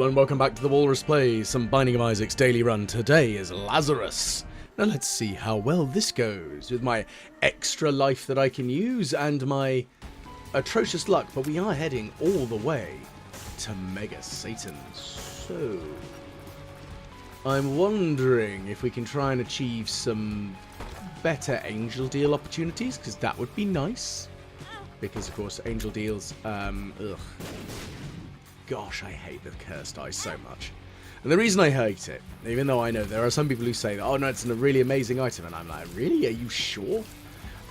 and welcome back to the Walrus Plays, some Binding of Isaac's daily run. Today is Lazarus. Now let's see how well this goes with my extra life that I can use and my atrocious luck, but we are heading all the way to Mega Satan. So, I'm wondering if we can try and achieve some better angel deal opportunities, because that would be nice. Because, of course, angel deals, Gosh, I hate the cursed eye so much. And the reason I hate it, even though I know there are some people who say, oh no, it's a really amazing item, and I'm like, really? Are you sure?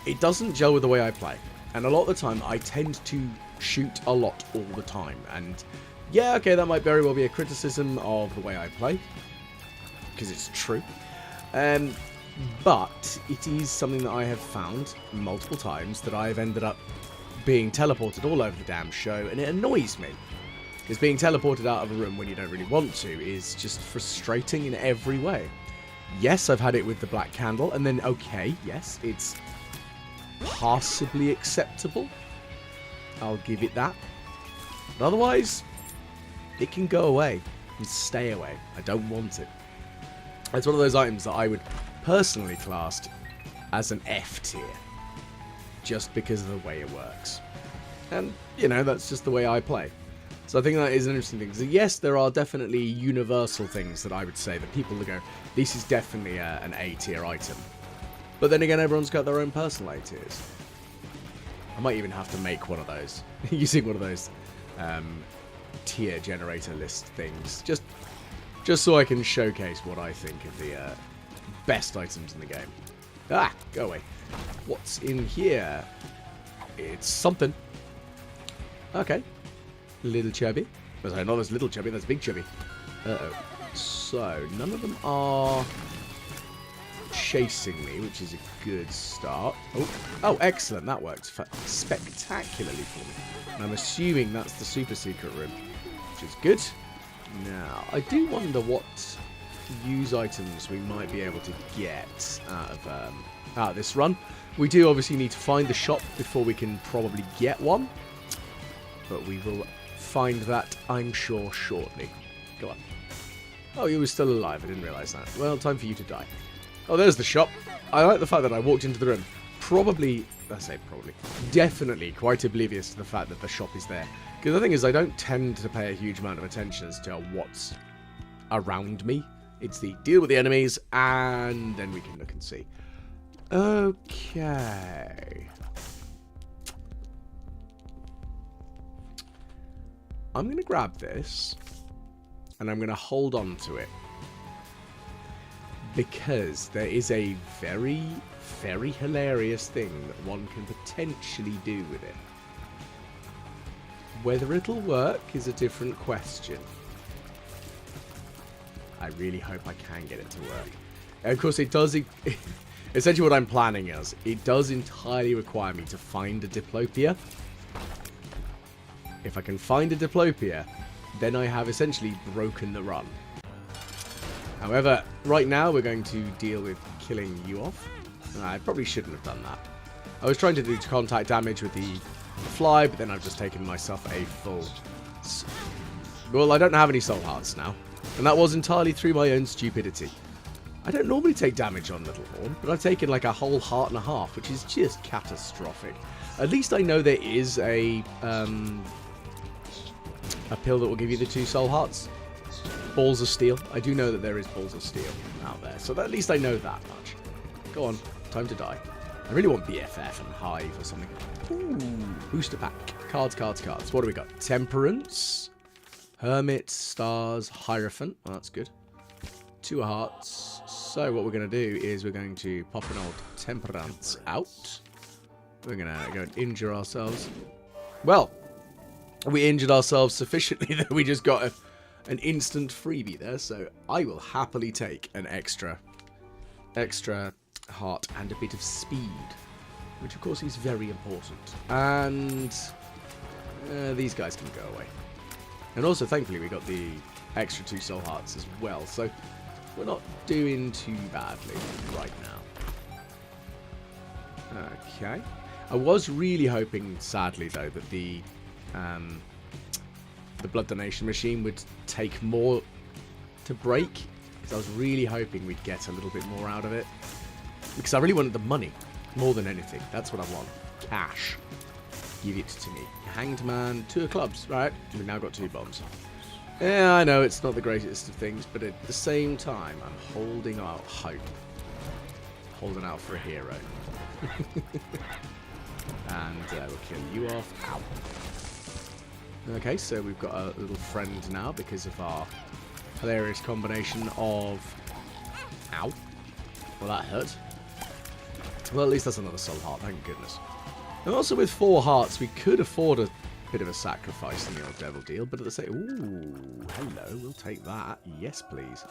It doesn't gel with the way I play. And a lot of the time, I tend to shoot a lot all the time. And yeah, okay, that might very well be a criticism of the way I play. Because it's true. But it is something that I have found multiple times that I've ended up being teleported all over the damn show, and it annoys me. Because being teleported out of a room when you don't really want to is just frustrating in every way. Yes, I've had it with the black candle, and then, okay, yes, it's possibly acceptable. I'll give it that. But otherwise, it can go away and stay away. I don't want it. It's one of those items that I would personally class as an F tier. Just because of the way it works. And, you know, that's just the way I play. So I think that is an interesting thing. So yes, there are definitely universal things that I would say that people will go, this is definitely an A tier item. But then again, everyone's got their own personal A tiers. I might even have to make one of those. Using one of those tier generator list things. Just so I can showcase what I think of the best items in the game. Ah, go away. What's in here? It's something. Okay. Little chubby. Sorry, not as little chubby, that's big chubby. Uh-oh. So, none of them are chasing me, which is a good start. Oh, excellent. That worked spectacularly for me. And I'm assuming that's the super secret room, which is good. Now, I do wonder what use items we might be able to get out of this run. We do obviously need to find the shop before we can probably get one. But we will find that, I'm sure, shortly. Go on. Oh, you were still alive. I didn't realise that. Well, time for you to die. Oh, there's the shop. I like the fact that I walked into the room. Definitely quite oblivious to the fact that the shop is there. Because the thing is, I don't tend to pay a huge amount of attention as to what's around me. It's the deal with the enemies, and then we can look and see. Okay. I'm going to grab this, and I'm going to hold on to it. Because there is a very, very hilarious thing that one can potentially do with it. Whether it'll work is a different question. I really hope I can get it to work. And of course, it does... Essentially what I'm planning is, it does entirely require me to find a diplopia. If I can find a diplopia, then I have essentially broken the run. However, right now we're going to deal with killing you off. I probably shouldn't have done that. I was trying to do contact damage with the fly, but then I've just taken myself a full... Well, I don't have any soul hearts now. And that was entirely through my own stupidity. I don't normally take damage on Little Horn, but I've taken like a whole heart and a half, which is just catastrophic. At least I know there is a pill that will give you the 2 soul hearts. Balls of Steel. I do know that there is Balls of Steel out there, so at least I know that much. Go on, time to die. I really want BFF and Hive or something. Ooh, booster pack. Cards. What do we got? Temperance, Hermit, Stars, Hierophant. Well, that's good. 2 hearts. So what we're going to do is we're going to pop an old Temperance out. We're going to go and injure ourselves. Well, we injured ourselves sufficiently that we just got an instant freebie there. So I will happily take an extra heart and a bit of speed, which of course is very important. And these guys can go away. And also, thankfully, we got the extra 2 soul hearts as well. So we're not doing too badly right now. Okay. I was really hoping, sadly, though, that the the blood donation machine would take more to break. Because I was really hoping we'd get a little bit more out of it. Because I really wanted the money more than anything. That's what I want. Cash. Give it to me. Hanged man, 2 of clubs. Right, we've now got 2 bombs. Yeah, I know it's not the greatest of things, but at the same time, I'm holding out hope. Holding out for a hero. And we'll kill you off. Ow. Okay, so we've got a little friend now because of our hilarious combination of... Ow. Well, that hurt. Well, at least that's another soul heart, thank goodness. And also with 4 hearts, we could afford a bit of a sacrifice in the old devil deal, but at the same... Ooh, hello, we'll take that. Yes, please.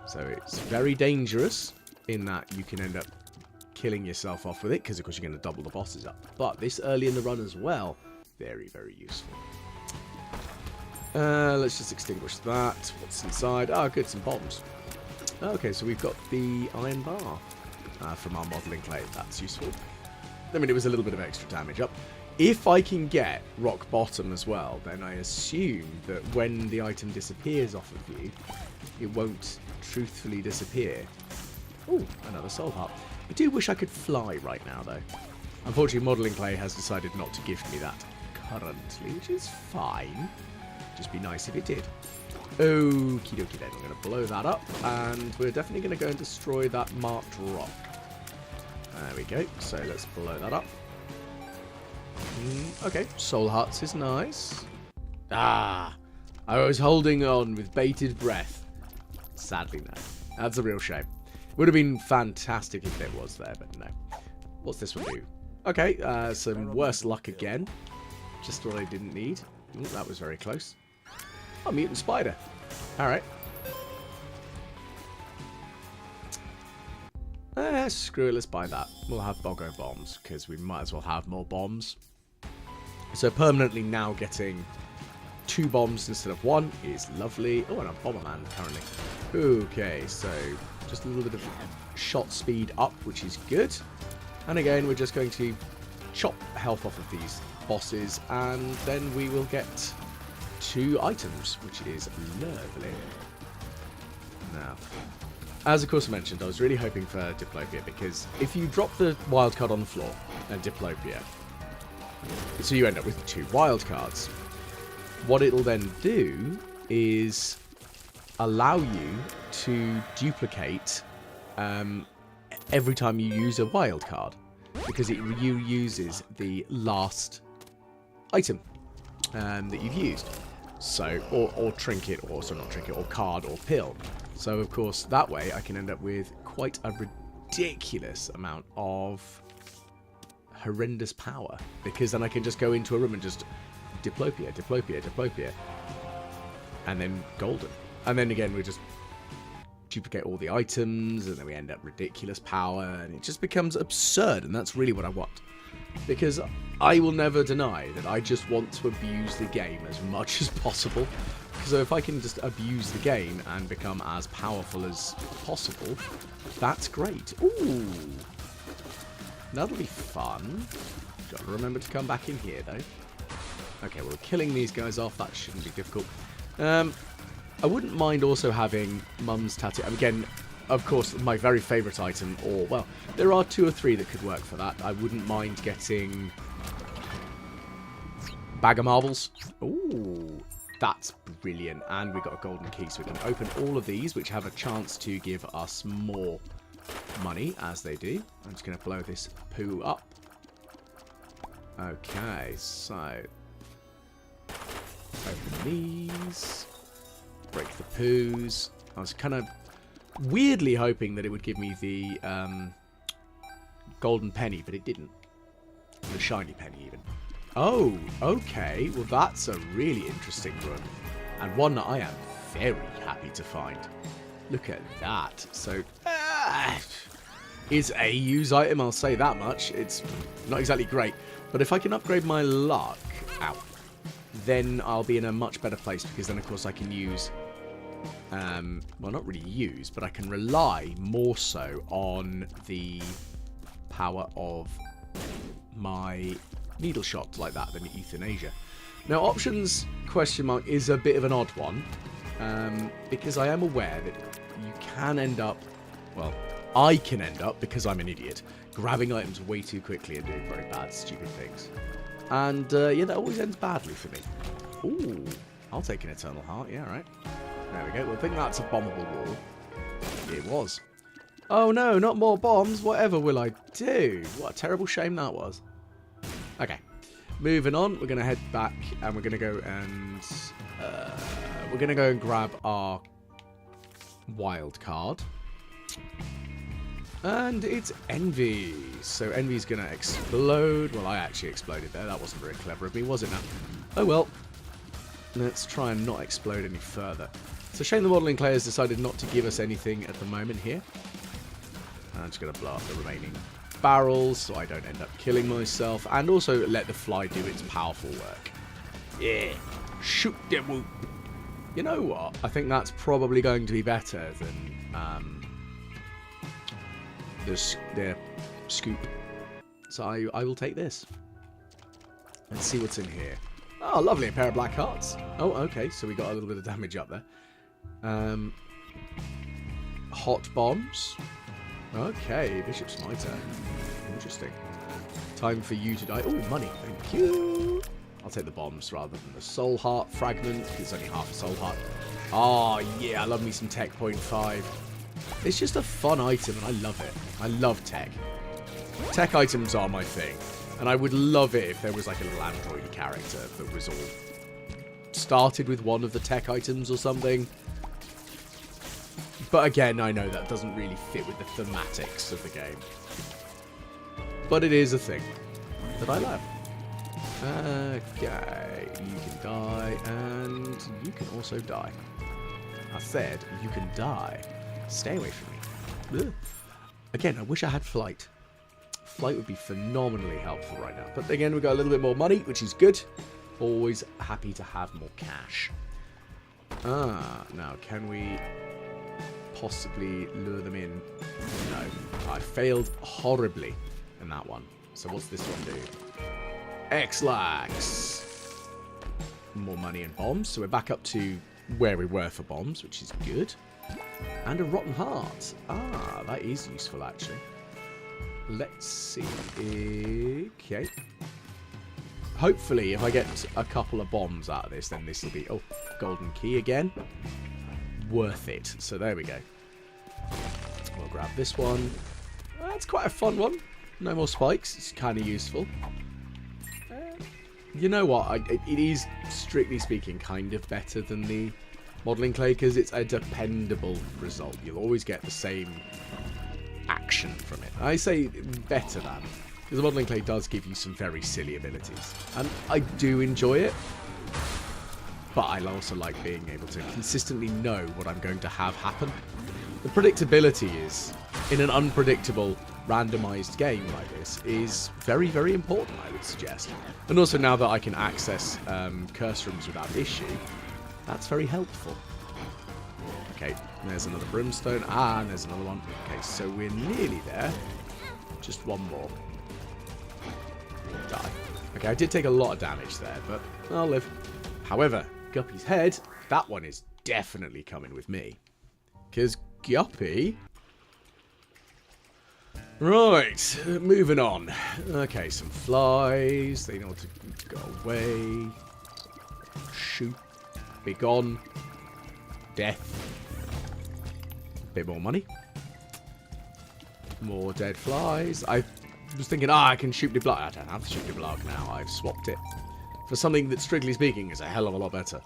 So it's very dangerous in that you can end up killing yourself off with it, because of course you're going to double the bosses up. But this early in the run as well, very, very useful. Let's just extinguish that. What's inside? Ah, good, some bombs. Okay, so we've got the iron bar from our modelling clay. That's useful. I mean, it was a little bit of extra damage up. If I can get rock bottom as well, then I assume that when the item disappears off of you, it won't truthfully disappear. Ooh, another soul heart. I do wish I could fly right now, though. Unfortunately, modelling clay has decided not to gift me that currently, which is fine. Just be nice if it did. Okie dokie then, we're going to blow that up, and we're definitely going to go and destroy that marked rock. There we go, so let's blow that up. Okay, soul hearts is nice. Ah, I was holding on with bated breath. Sadly, no. That's a real shame. Would have been fantastic if it was there, but no. What's this one do? Okay, some worse luck again. Just what I didn't need. Ooh, that was very close. Oh, mutant spider. Alright. Screw it, let's buy that. We'll have Boggo bombs, because we might as well have more bombs. So permanently now getting 2 bombs instead of 1 is lovely. Oh, and a Bomberman, apparently. Okay, so just a little bit of shot speed up, which is good. And again, we're just going to chop health off of these bosses, and then we will get 2 items, which is lovely. Now, as of course I mentioned, I was really hoping for Diplopia, because if you drop the wildcard on the floor and Diplopia, so you end up with 2 wildcards, what it'll then do is allow you to duplicate every time you use a wildcard, because it uses the last item that you've used. So, or trinket, or sorry, not trinket, or card, or pill. So, of course, that way I can end up with quite a ridiculous amount of horrendous power. Because then I can just go into a room and just Diplopia, Diplopia, Diplopia. And then golden. And then again, we just duplicate all the items, and then we end up ridiculous power, and it just becomes absurd, and that's really what I want. Because I will never deny that I just want to abuse the game as much as possible. So if I can just abuse the game and become as powerful as possible, that's great. Ooh. That'll be fun. Gotta remember to come back in here, though. Okay, well, killing these guys off, that shouldn't be difficult. I wouldn't mind also having Mum's Tattoo. Again, of course, my very favourite item, or, well, there are 2 or 3 that could work for that. I wouldn't mind getting Bag of Marbles. Ooh, that's brilliant. And we've got a golden key, so we can open all of these, which have a chance to give us more money, as they do. I'm just going to blow this poo up. Okay, so open these. Break the poos. I was kind of weirdly hoping that it would give me the golden penny, but it didn't. The shiny penny, even. Oh, okay. Well, that's a really interesting run. And one that I am very happy to find. Look at that. So, it's a use item, I'll say that much. It's not exactly great. But if I can upgrade my luck, then I'll be in a much better place, because then, of course, I can use... well, not really use, but I can rely more so on the power of my needle shot like that than euthanasia. Now, options question mark is a bit of an odd one, because I am aware that you can end up, well, I can end up, because I'm an idiot, grabbing items way too quickly and doing very bad, stupid things. And, yeah, that always ends badly for me. Ooh, I'll take an Eternal Heart, yeah, right. There we go. Well, I think that's a bombable wall. It was. Oh no, not more bombs. Whatever will I do? What a terrible shame that was. Okay. Moving on, we're going to head back and we're going to go and grab our wild card. And it's Envy. So Envy's going to explode. Well, I actually exploded there. That wasn't very clever of me, was it now? Oh well. Let's try and not explode any further. It's a shame the modelling clay has decided not to give us anything at the moment here. I'm just going to blow up the remaining barrels so I don't end up killing myself. And also let the fly do its powerful work. Yeah. Shoot the whoop. You know what? I think that's probably going to be better than the scoop. So I will take this. Let's see what's in here. Oh, lovely. A pair of black hearts. Oh, okay. So we got a little bit of damage up there. Hot bombs. Okay, Bishop's Mitre. Interesting. Time for you to die. Oh, money. Thank you. I'll take the bombs rather than the soul heart fragment. It's only half a soul heart. Oh, yeah. I love me some tech 0.5. It's just a fun item, and I love it. I love tech. Tech items are my thing. And I would love it if there was like a little android character that was all started with one of the tech items or something. But again, I know that doesn't really fit with the thematics of the game. But it is a thing that I love. Okay, you can die, and you can also die. I said you can die. Stay away from me. Ugh. Again, I wish I had flight. Flight would be phenomenally helpful right now. But again, we've got a little bit more money, which is good. Always happy to have more cash. Now, can we possibly lure them in? No. I failed horribly in that one. So what's this one do? X-Lax. More money and bombs. So we're back up to where we were for bombs, which is good. And a rotten heart. Ah, that is useful, actually. Let's see. Okay. Hopefully, if I get a couple of bombs out of this, then this will be... Oh, golden key again. Worth it. So there we go. We'll grab this one. That's quite a fun one. No more spikes. It's kind of useful. You know what? It is, strictly speaking, kind of better than the modelling clay because it's a dependable result. You'll always get the same action from it. I say better than, because the modelling clay does give you some very silly abilities. And I do enjoy it. But I also like being able to consistently know what I'm going to have happen. The predictability is, in an unpredictable, randomized game like this, is very, very important, I would suggest. And also now that I can access curse rooms without issue, that's very helpful. Okay, there's another brimstone. And there's another one. Okay, so we're nearly there. Just one more. Die. Okay, I did take a lot of damage there, but I'll live. However, Guppy's head, that one is definitely coming with me. Because Guppy... Right, moving on. Okay, some flies. They know what to go away. Shoot. Be gone. Death. Bit more money. More dead flies. I was thinking, I can shoot the block. I don't have to shoot the block now. I've swapped it for something that, strictly speaking, is a hell of a lot better.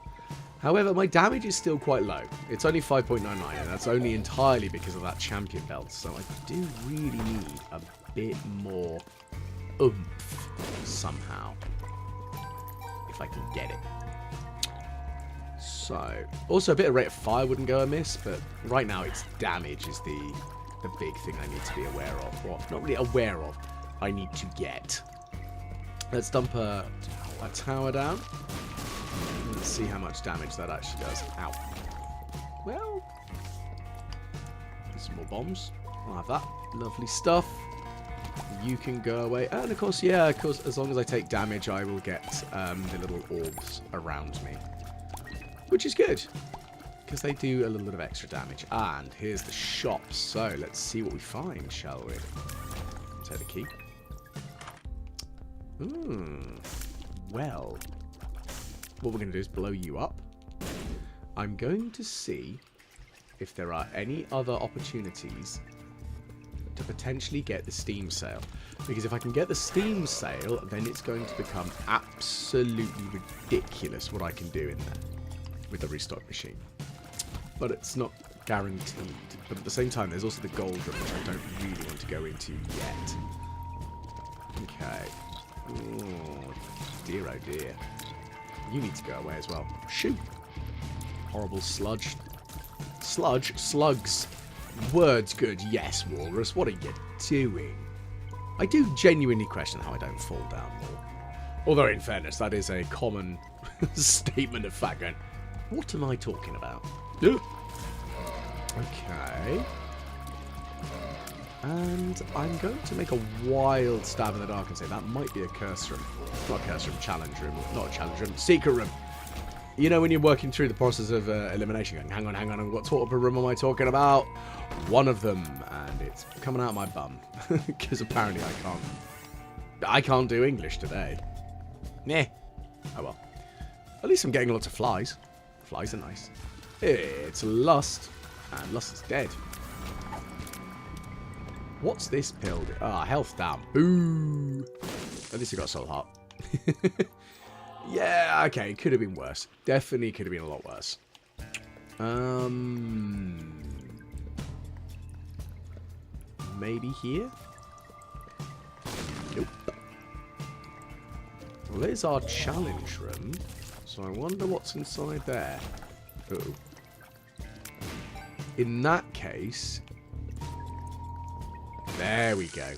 However, my damage is still quite low. It's only 5.99, and that's only entirely because of that champion belt. So I do really need a bit more oomph somehow, if I can get it. So, also a bit of rate of fire wouldn't go amiss, but right now its damage is the big thing I need to be aware of. Well, not really aware of, I need to get. Let's dump a tower down. Let's see how much damage that actually does. Ow. Well, there's some more bombs. I'll have that. Lovely stuff. You can go away. And of course, yeah, of course, as long as I take damage, I will get the little orbs around me. Which is good, because they do a little bit of extra damage. And here's the shop. So let's see what we find, shall we? Take the key. Well, what we're going to do is blow you up. I'm going to see if there are any other opportunities to potentially get the Steam sale. Because if I can get the Steam sale, then it's going to become absolutely ridiculous what I can do in there with the restock machine. But it's not guaranteed. But at the same time, there's also the gold room, which I don't really want to go into yet. Okay. Oh, dear, oh dear. You need to go away as well. Shoot! Horrible sludge. Sludge? Slugs. Words good. Yes, Walrus. What are you doing? I do genuinely question how I don't fall down more. Although, in fairness, that is a common statement of fact. Going, what am I talking about? Okay. And I'm going to make a wild stab in the dark and say that might be a curse room. Not a curse room, challenge room. Not a challenge room, secret room. You know when you're working through the process of elimination, going, hang on, what sort of a room am I talking about? One of them, and it's coming out of my bum. Because apparently I can't do English today. Meh. Oh well. At least I'm getting lots of flies. Flies are nice. It's Lust, and Lust is dead. What's this pill? Health down. Boo! At least I got Soul Heart. Yeah, okay, could have been worse. Definitely could have been a lot worse. Maybe here? Nope. Well, there's our challenge room. So I wonder what's inside there. Uh-oh. In that case... There we go.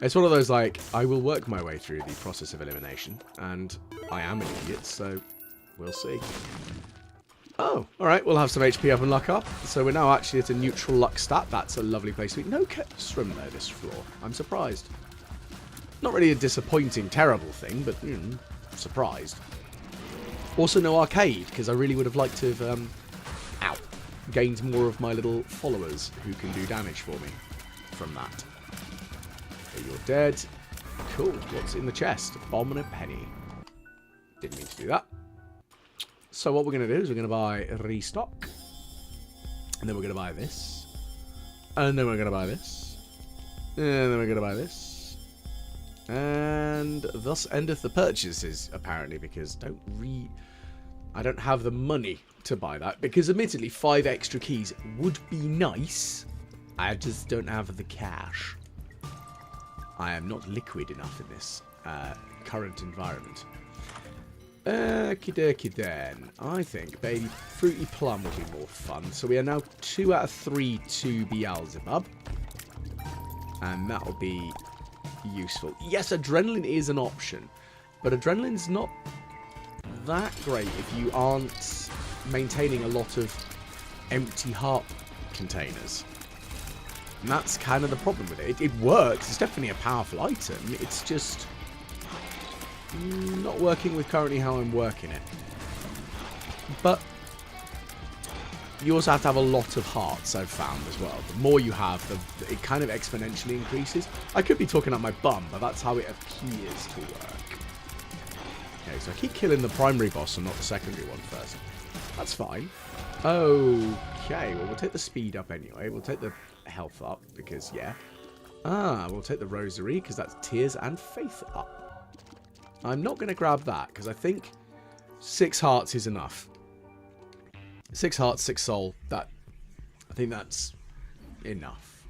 It's one of those, like, I will work my way through the process of elimination, and I am an idiot, so we'll see. Oh, alright, we'll have some HP up and luck up. So we're now actually at a neutral luck stat. That's a lovely place to be. No curse room, though, this floor. I'm surprised. Not really a disappointing, terrible thing, but, surprised. Also no arcade, because I really would have liked to have, gained more of my little followers who can do damage for me from that. Okay, you're dead. Cool. What's in the chest? A bomb and a penny. Didn't mean to do that. So what we're going to do is we're going to buy a restock. And then we're going to buy this. And then we're going to buy this. And then we're going to buy this. And thus endeth the purchases, apparently, because I don't have the money to buy that. Because admittedly, 5 extra keys would be nice. I just don't have the cash. I am not liquid enough in this current environment. Okie dokie then. I think Baby Fruity Plum will be more fun. So we are now 2 out of 3 to Beelzebub. And that will be useful. Yes, Adrenaline is an option. But Adrenaline's not that great if you aren't maintaining a lot of empty heart containers. And that's kind of the problem with it. It works. It's definitely a powerful item. It's just not working with currently how I'm working it. But you also have to have a lot of hearts, I've found as well. The more you have, it kind of exponentially increases. I could be talking up my bum, but that's how it appears to work. Okay, so I keep killing the primary boss and not the secondary one first. That's fine. Okay, well, we'll take the speed up anyway. We'll take the health up, because, yeah. We'll take the rosary, because that's tears and faith up. I'm not going to grab that, because I think 6 hearts is enough. 6 hearts, 6 soul. I think that's enough.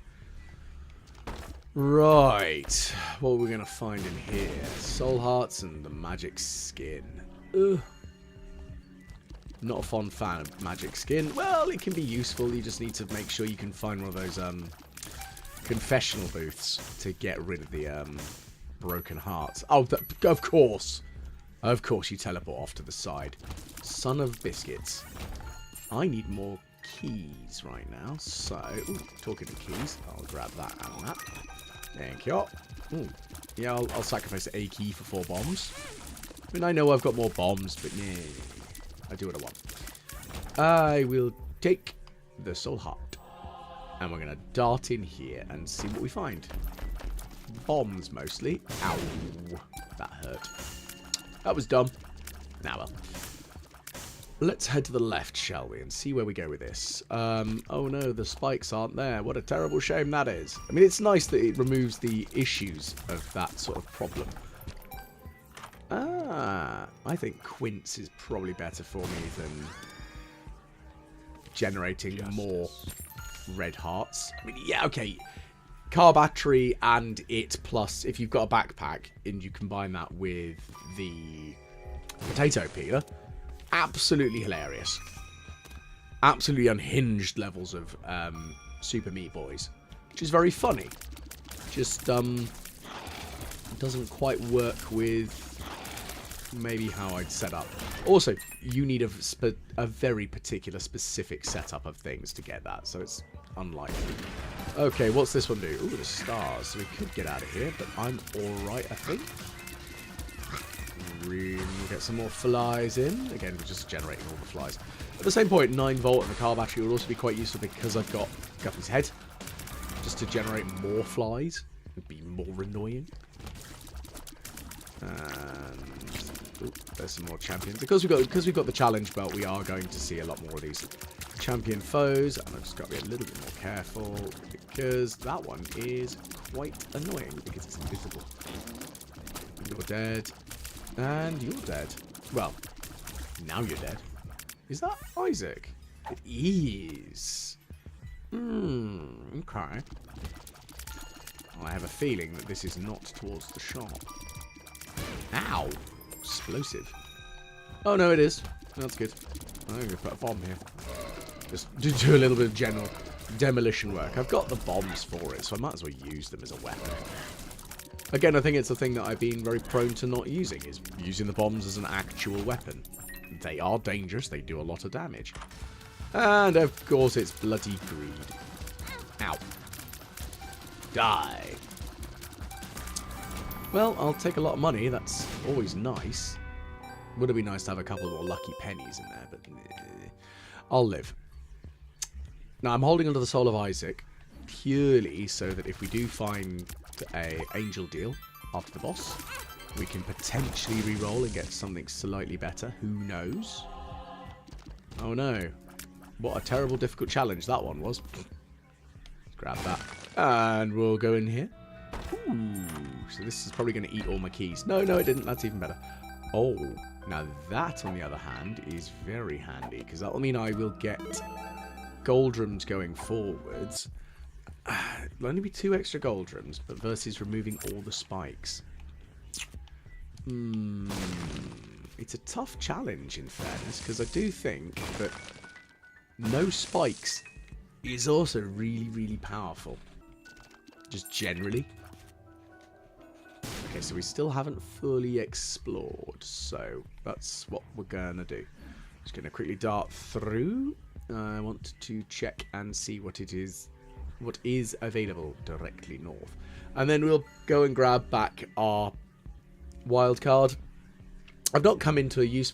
Right. What are we going to find in here? Soul hearts and the magic skin. Ugh. Not a fond fan of magic skin. Well, it can be useful. You just need to make sure you can find one of those confessional booths to get rid of the broken hearts. Oh, of course. Of course you teleport off to the side. Son of biscuits. I need more keys right now. So, talking to keys, I'll grab that and that. Thank you. Ooh. Yeah, I'll sacrifice a key for 4 bombs. I mean, I know I've got more bombs, but yeah, I do what I want. I will take the soul heart, and we're going to dart in here and see what we find. Bombs, mostly. Ow. That hurt. That was dumb. Now, well. Let's head to the left, shall we, and see where we go with this. Oh no, the spikes aren't there. What a terrible shame that is. I mean, it's nice that it removes the issues of that sort of problem. I think quince is probably better for me than generating more red hearts. I mean, yeah, okay. Car battery and it plus, if you've got a backpack and you combine that with the potato peeler, absolutely hilarious. Absolutely unhinged levels of Super Meat Boys, which is very funny. Just doesn't quite work with maybe how I'd set up. Also, you need a very particular specific setup of things to get that, so it's unlikely. Okay, what's this one do? Ooh, the stars. So we could get out of here, but I'm alright, I think. We'll get some more flies in. Again, we're just generating all the flies. At the same point, 9 volt and the car battery will also be quite useful because I've got Guppy's head. Just to generate more flies. It'd be more annoying. And ooh, there's some more champions. Because we've got the challenge belt, we are going to see a lot more of these champion foes. And I've just got to be a little bit more careful because that one is quite annoying because it's invisible. You're dead. And you're dead. Well, now you're dead. Is that Isaac? It is. Okay. Well, I have a feeling that this is not towards the shop. Ow! Explosive. Oh, no, it is. That's good. I'm going to put a bomb here. Just do a little bit of general demolition work. I've got the bombs for it, so I might as well use them as a weapon. Again, I think it's a thing that I've been very prone to not using, is using the bombs as an actual weapon. They are dangerous, they do a lot of damage. And of course it's bloody greed. Ow. Die. Well, I'll take a lot of money, that's always nice. Would it be nice to have a couple more lucky pennies in there, but I'll live. Now, I'm holding onto the soul of Isaac purely so that if we do find a angel deal after the boss, we can potentially re-roll and get something slightly better. Who knows? Oh no. What a terrible, difficult challenge that one was. Let's grab that. And we'll go in here. Ooh, so this is probably going to eat all my keys. No, it didn't. That's even better. Oh, now that, on the other hand, is very handy, because that will mean I will get Goldrums going forwards. It'll only be 2 extra Goldrums, but versus removing all the spikes. It's a tough challenge, in fairness, because I do think that no spikes is also really, really powerful. Just generally. Okay, so we still haven't fully explored, so that's what we're going to do. Just going to quickly dart through. I want to check and see what it is. What is available directly north. And then we'll go and grab back our wild card. I've not come into a use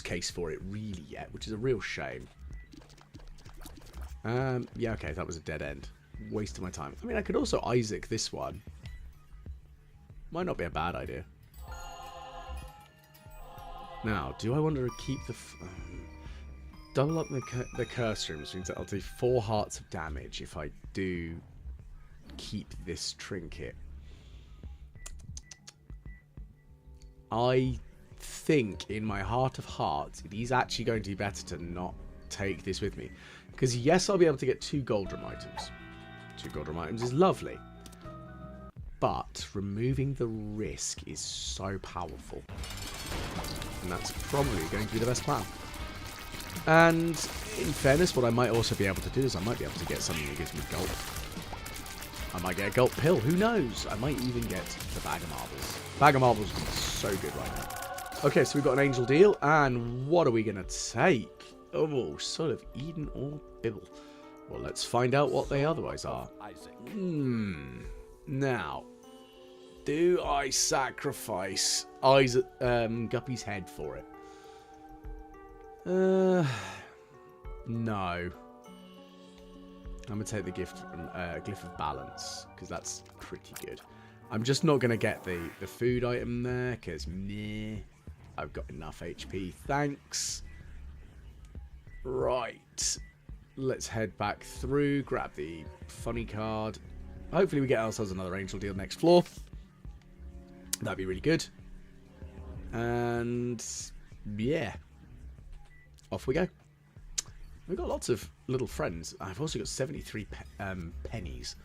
case for it really yet, which is a real shame. Yeah, okay, that was a dead end. Waste of my time. I mean, I could also Isaac this one. Might not be a bad idea. Now, do I want to keep the... double up the curse room, which means that I'll do 4 hearts of damage if I do keep this trinket. I think in my heart of hearts it is actually going to be better to not take this with me. Because yes, I'll be able to get 2 Goldrum items. 2 Goldrum items is lovely. But removing the risk is so powerful. And that's probably going to be the best plan. And in fairness, what I might also be able to do is I might be able to get something that gives me gulp. I might get a gulp pill. Who knows? I might even get the bag of marbles. Bag of marbles is so good right now. Okay, so we've got an angel deal. And what are we going to take? Oh, Soul of Eden or Bibble. Well, let's find out what they otherwise are. Now, do I sacrifice Guppy's head for it? No. I'm going to take the glyph of balance, because that's pretty good. I'm just not going to get the food item there, because meh, I've got enough HP, thanks. Right. Let's head back through, grab the funny card. Hopefully we get ourselves another angel deal next floor. That'd be really good. And yeah, off we go. We've got lots of little friends. I've also got 73 pennies.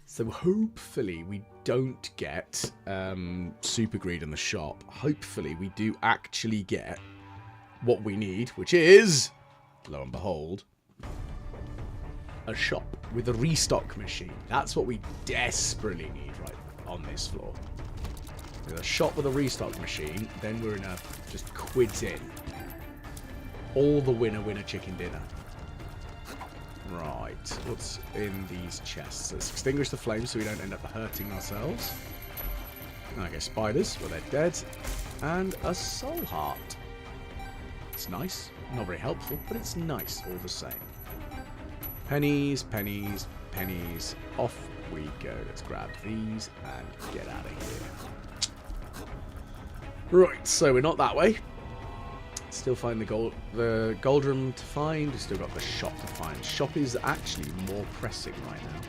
So hopefully we don't get super greed in the shop. Hopefully we do actually get what we need, which is, lo and behold, a shop with a restock machine. That's what we desperately need right on this floor. With a shop with a restock machine, then we're in a just quids in. All the winner chicken dinner. Right, what's in these chests? Let's extinguish the flames so we don't end up hurting ourselves. Okay, spiders, well they're dead. And a soul heart. It's nice. Not very helpful, but it's nice all the same. Pennies, pennies, pennies. Off we go. Let's grab these and get out of here. Right, so we're not that way. Still find the gold room to find. We've still got the shop to find. Shop is actually more pressing right now.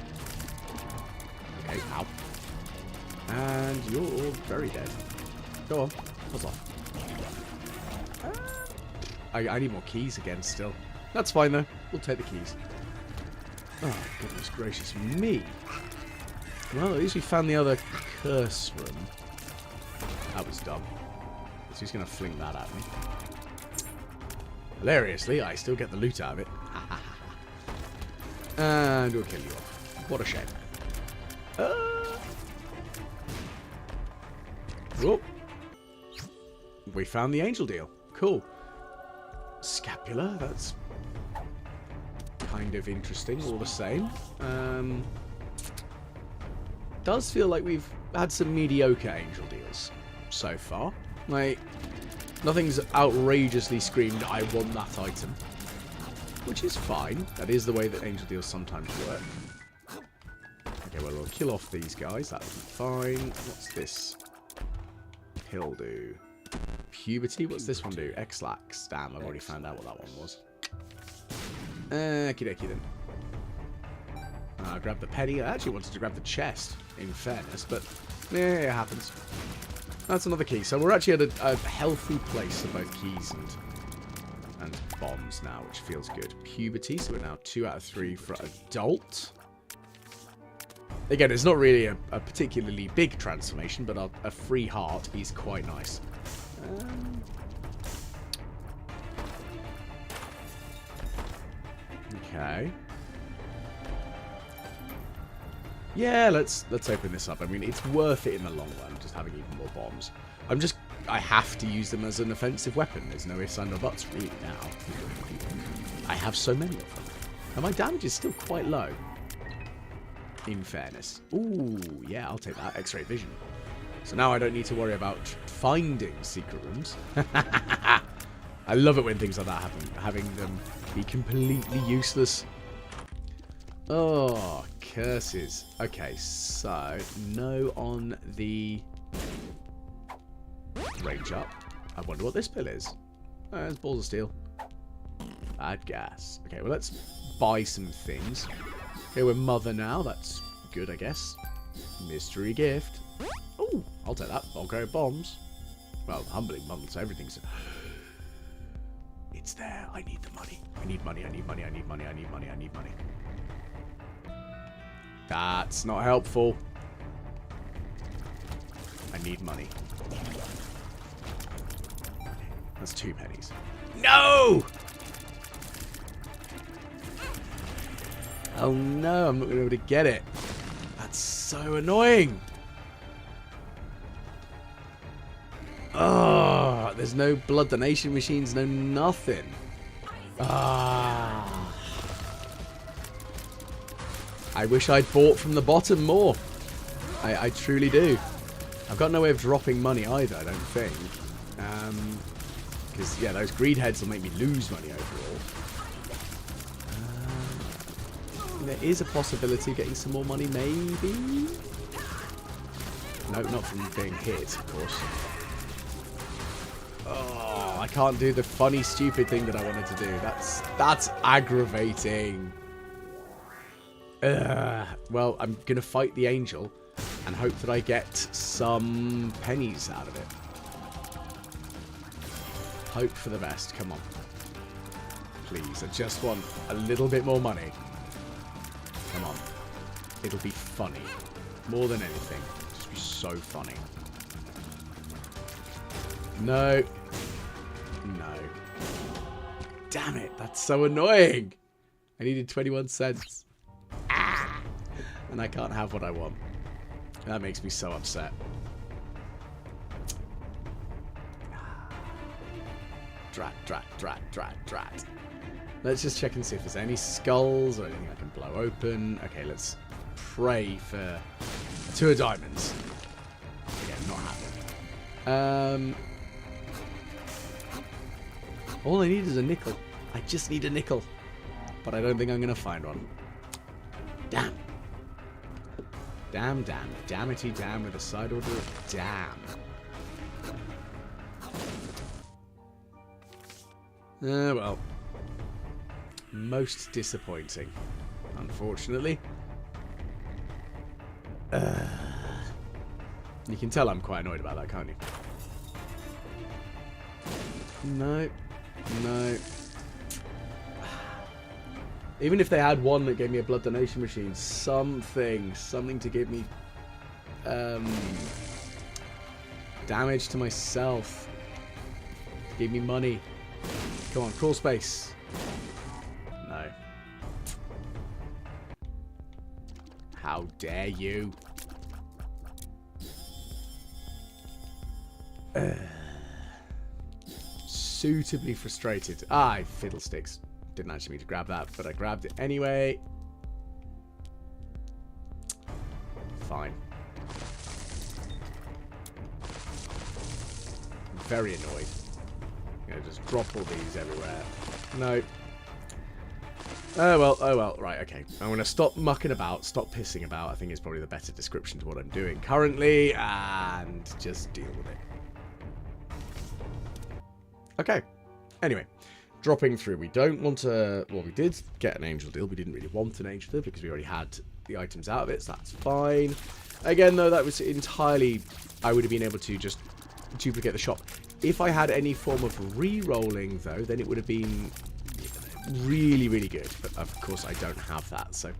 Okay, ow. And you're all very dead. Go on, buzz off. I need more keys again still. That's fine though. We'll take the keys. Oh, goodness gracious me. Well, at least we found the other curse room. That was dumb. So he's going to fling that at me. Hilariously, I still get the loot out of it. And we'll kill you off. What a shame. Whoop. We found the angel deal. Cool. Scapula, that's kind of interesting all the same. Does feel like we've had some mediocre angel deals so far. Like, nothing's outrageously screamed, I want that item. Which is fine. That is the way that angel deals sometimes work. Okay, well, we'll kill off these guys. That'll be fine. What's this pill do? Puberty? What's this one do? X-Lax. Damn, I've already found out what that one was. Okie dokie then. Grab the penny. I actually wanted to grab the chest, in fairness, but yeah, it happens. That's another key. So we're actually at a healthy place for both keys and bombs now, which feels good. Puberty, so we're now 2 out of 3 for adult. Again, it's not really a particularly big transformation, but a free heart is quite nice. Okay. Yeah, let's open this up. I mean, it's worth it in the long run, just having even more bombs. I have to use them as an offensive weapon. There's no ifs, ands, or buts really now. I have so many of them. And my damage is still quite low. In fairness. Ooh, yeah, I'll take that. X-ray vision. So now I don't need to worry about finding secret rooms. I love it when things like that happen. Having them be completely useless. Oh, curses. Okay, so no on the range up. I wonder what this pill is. Oh, it's balls of steel. Bad gas. Okay, well, let's buy some things. Okay, we're mother now. That's good, I guess. Mystery gift. Oh, I'll take that. Volcano bombs. Well, humbling mother, so everything's... It's there. I need the money. I need money. I need money. I need money. I need money. I need money. That's not helpful. I need money. That's 2 pennies. No! Oh no, I'm not going to be able to get it. That's so annoying. Oh, there's no blood donation machines, no nothing. Ah. I wish I'd bought from the bottom more. I truly do. I've got no way of dropping money either, I don't think. Because, yeah, those greed heads will make me lose money overall. There is a possibility of getting some more money, maybe? No, not from being hit, of course. Oh, I can't do the funny, stupid thing that I wanted to do. That's aggravating. Well, I'm going to fight the angel and hope that I get some pennies out of it. Hope for the best. Come on. Please, I just want a little bit more money. Come on. It'll be funny. More than anything. Just be so funny. No. No. Damn it. That's so annoying. I needed 21 cents. Ah! And I can't have what I want. That makes me so upset. Drat, drat, drat, drat, drat. Let's just check and see if there's any skulls or anything I can blow open. Okay, let's pray for 2 of diamonds. Yeah, not happening. All I need is a nickel. I just need a nickel. But I don't think I'm going to find one. Damn. Damn, damn. Damnity damn with a side order of damn. Well. Most disappointing. Unfortunately. You can tell I'm quite annoyed about that, can't you? No. No. Even if they had one that gave me a blood donation machine, something to give me damage to myself, give me money. Come on, crawl space. No. How dare you? Suitably frustrated. Ah, fiddlesticks. Didn't actually mean to grab that, but I grabbed it anyway. Fine. I'm very annoyed. I'm gonna just drop all these everywhere. No. Oh well, oh well. Right, okay. I'm gonna stop mucking about, stop pissing about. I think it's probably the better description to what I'm doing currently, and just deal with it. Okay. Anyway. Dropping through. We don't want to... Well, we did get an angel deal. We didn't really want an angel deal because we already had the items out of it, so that's fine. Again, though, that was entirely... I would have been able to just duplicate the shop. If I had any form of re-rolling, though, then it would have been really, really good. But, of course, I don't have that, so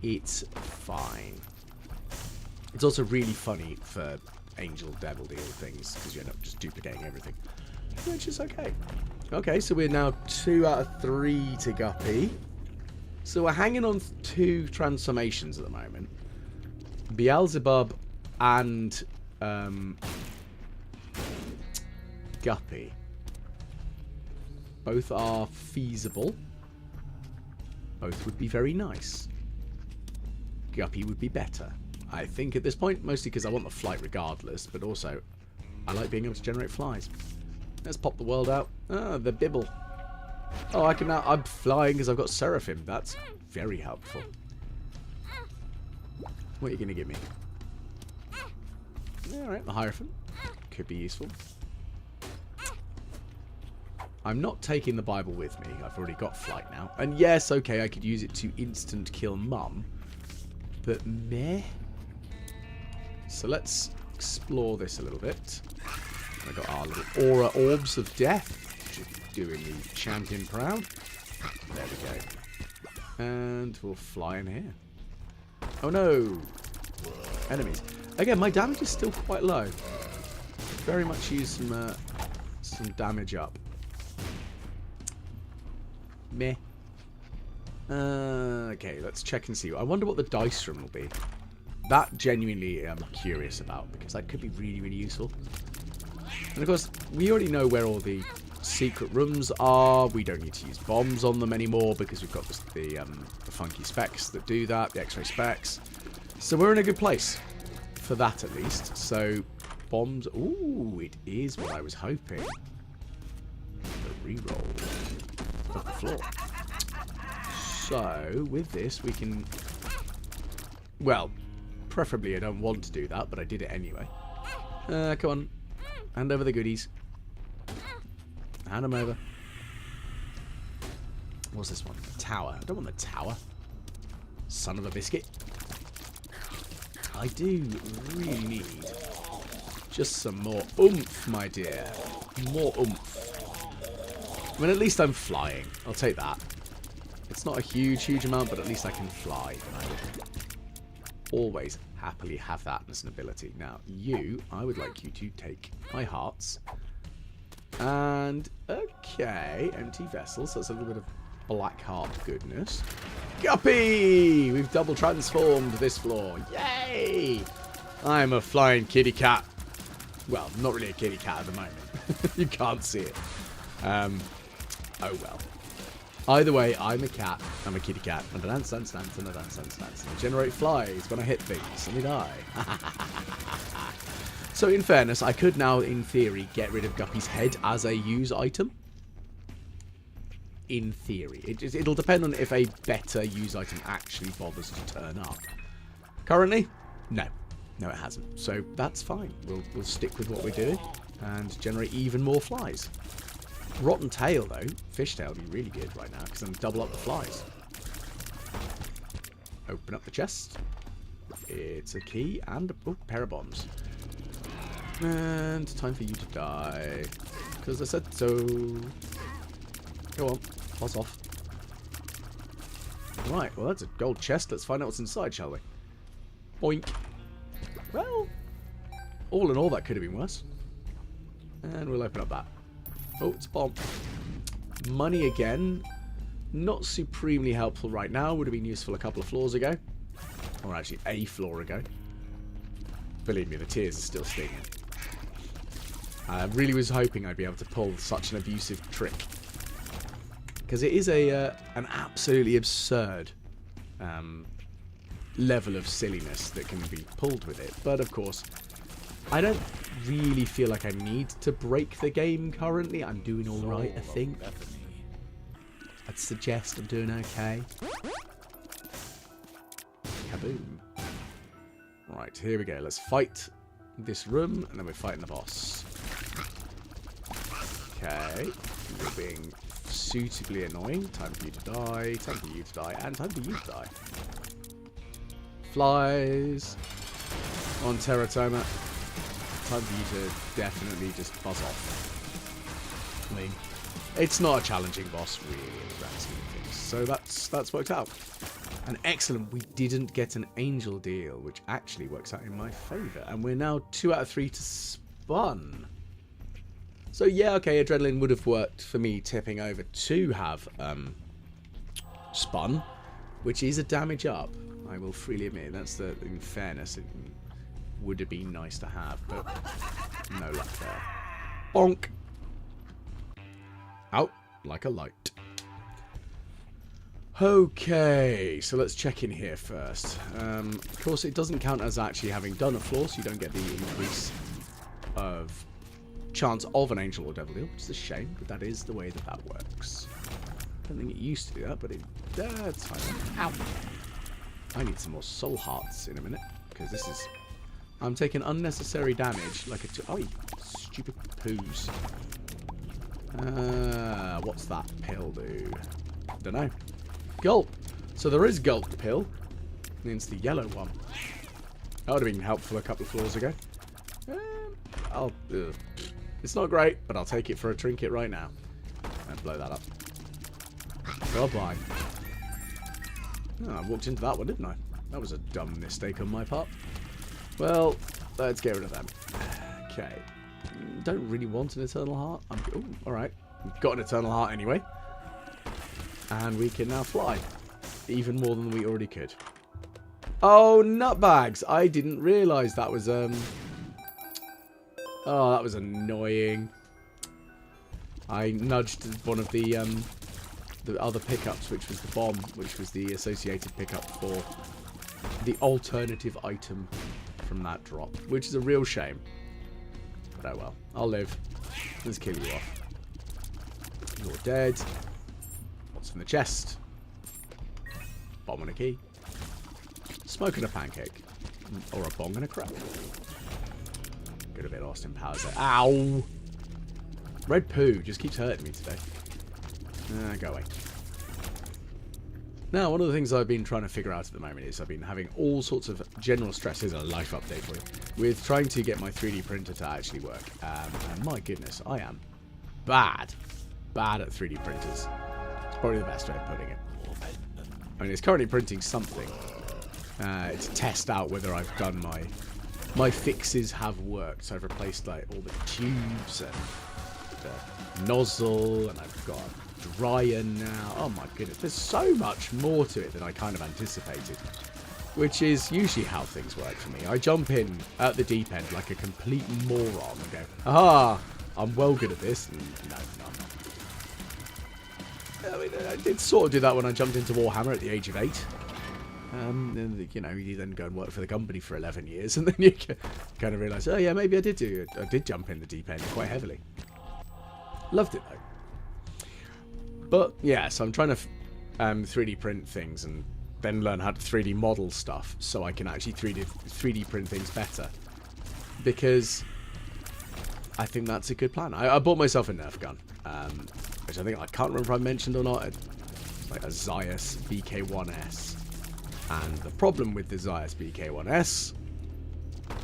it's fine. It's also really funny for angel devil deal things because you end up just duplicating everything, which is okay. Okay, so we're now 2 out of 3 to Guppy. So we're hanging on 2 transformations at the moment. Beelzebub and Guppy. Both are feasible. Both would be very nice. Guppy would be better, I think, at this point. Mostly because I want the flight regardless, but also I like being able to generate flies. Let's pop the world out. Ah, the bibble. Oh, I can now... I'm flying because I've got Seraphim. That's very helpful. What are you going to give me? Alright, the Hierophant. Could be useful. I'm not taking the Bible with me. I've already got flight now. And yes, okay, I could use it to instant kill Mum. But meh. So let's explore this a little bit. I got our little aura orbs of death, doing the champion proud. There we go. And we'll fly in here. Oh no! Enemies. Again, my damage is still quite low. Very much use some damage up. Meh. Okay, let's check and see. I wonder what the dice room will be. That genuinely I'm curious about because that could be really, really useful. And of course, we already know where all the secret rooms are. We don't need to use bombs on them anymore because we've got the funky specs that do that, the X-ray specs. So we're in a good place. for that at least. So, bombs. Ooh, it is what I was hoping. The reroll of the floor. So, with this, we can... Well, preferably I don't want to do that, but I did it anyway. Come on. Hand over the goodies. Hand them over. What's this one? Tower. I don't want the tower. Son of a biscuit. I do really need just some more oomph, my dear. More oomph. I mean, at least I'm flying. I'll take that. It's not a huge amount, but at least I can fly. I would always happily have that as an ability. Now, I would like you to take my hearts. And, okay, empty vessels. So that's a little bit of black heart goodness. Guppy! We've double transformed this floor. Yay! I'm a flying kitty cat. Well, not really a kitty cat at the moment. You can't see it. Oh well. Either way, I'm a cat. I'm a kitty cat. And I dance, and I generate flies when I hit things, and they die. So, in fairness, I could now, in theory, get rid of Guppy's head as a use item. In theory. It'll depend on if a better use item actually bothers to turn up. Currently, no. No, it hasn't. So, that's fine. We'll stick with what we're doing and generate even more flies. Rotten tail, though. Fishtail would be really good right now because then double up the flies. Open up the chest. It's a key and a pair of bombs. And time for you to die. Because I said so. Go on. Buzz off. Right, well that's a gold chest. Let's find out what's inside, shall we? Boink. Well, all in all, that could have been worse. And we'll open up that. Oh, it's a bomb. Money again. Not supremely helpful right now. Would have been useful a couple of floors ago. Or actually, a floor ago. Believe me, the tears are still stinging. I really was hoping I'd be able to pull such an abusive trick. Because it is an absolutely absurd level of silliness that can be pulled with it. But, of course, I don't really feel like I need to break the game currently. I'm doing all right, I think. I'd suggest I'm doing okay. Kaboom. Right, here we go. Let's fight this room, and then we're fighting the boss. Okay. You're being suitably annoying. Time for you to die. Time for you to die. And time for you to die. Flies. On Teratoma. Time for you to definitely just buzz off. I mean, it's not a challenging boss, really, in the grand scheme of things. So that's worked out. And excellent, we didn't get an angel deal, which actually works out in my favour. And we're now 2 out of 3 to spun. So yeah, okay, adrenaline would have worked for me tipping over to have spun, which is a damage up. I will freely admit, that's in fairness, it would have been nice to have, but no luck there. Bonk! Out like a light. Okay, so let's check in here first. Of course, it doesn't count as actually having done a floor, so you don't get the increase of chance of an angel or devil deal, which is a shame, but that is the way that works. I don't think it used to do that, but it's fine. Ow! I need some more soul hearts in a minute, because this is... I'm taking unnecessary damage, like a... Oh, stupid poos. What's that pill do? Dunno. Gulp. So there is gulp pill. And it's the yellow one. That would have been helpful a couple of floors ago. It's not great, but I'll take it for a trinket right now. And blow that up. Bye-bye. Oh, I walked into that one, didn't I? That was a dumb mistake on my part. Well, let's get rid of them. Okay. Don't really want an eternal heart. Oh, alright. We've got an eternal heart anyway. And we can now fly. Even more than we already could. Oh, nutbags! I didn't realise that was, Oh, that was annoying. I nudged one of the other pickups, which was the bomb, which was the associated pickup for the alternative item from that drop, which is a real shame. But oh well. I'll live. Let's kill you off. You're dead. What's in the chest? Bomb and a key. Smoke and a pancake. Or a bong and a crack. Good a bit Austin Powers there. Ow! Red poo just keeps hurting me today. Go away. Now, one of the things I've been trying to figure out at the moment is I've been having all sorts of general stress. Here's a life update for you. With trying to get my 3D printer to actually work. And my goodness, I am bad at 3D printers. It's probably the best way of putting it. I mean, it's currently printing something. To test out whether I've done my fixes have worked. So I've replaced like all the tubes and the nozzle, and I've got a dryer now. Oh my goodness, there's so much more to it than I kind of anticipated, which is usually how things work for me. I jump in at the deep end like a complete moron and go, aha, I'm well good at this. And no, I'm not. I mean, I did sort of do that when I jumped into Warhammer at the age of 8. And, you know, you then go and work for the company for 11 years, and then you kind of realise, oh yeah, maybe I did jump in the deep end quite heavily. Loved it though. But yeah, so I'm trying to 3D print things and then learn how to 3D model stuff so I can actually 3D print things better. Because I think that's a good plan. I bought myself a Nerf gun, which I can't remember if I mentioned or not. It's like a Zeiss BK1S. And the problem with the Zeiss BK1S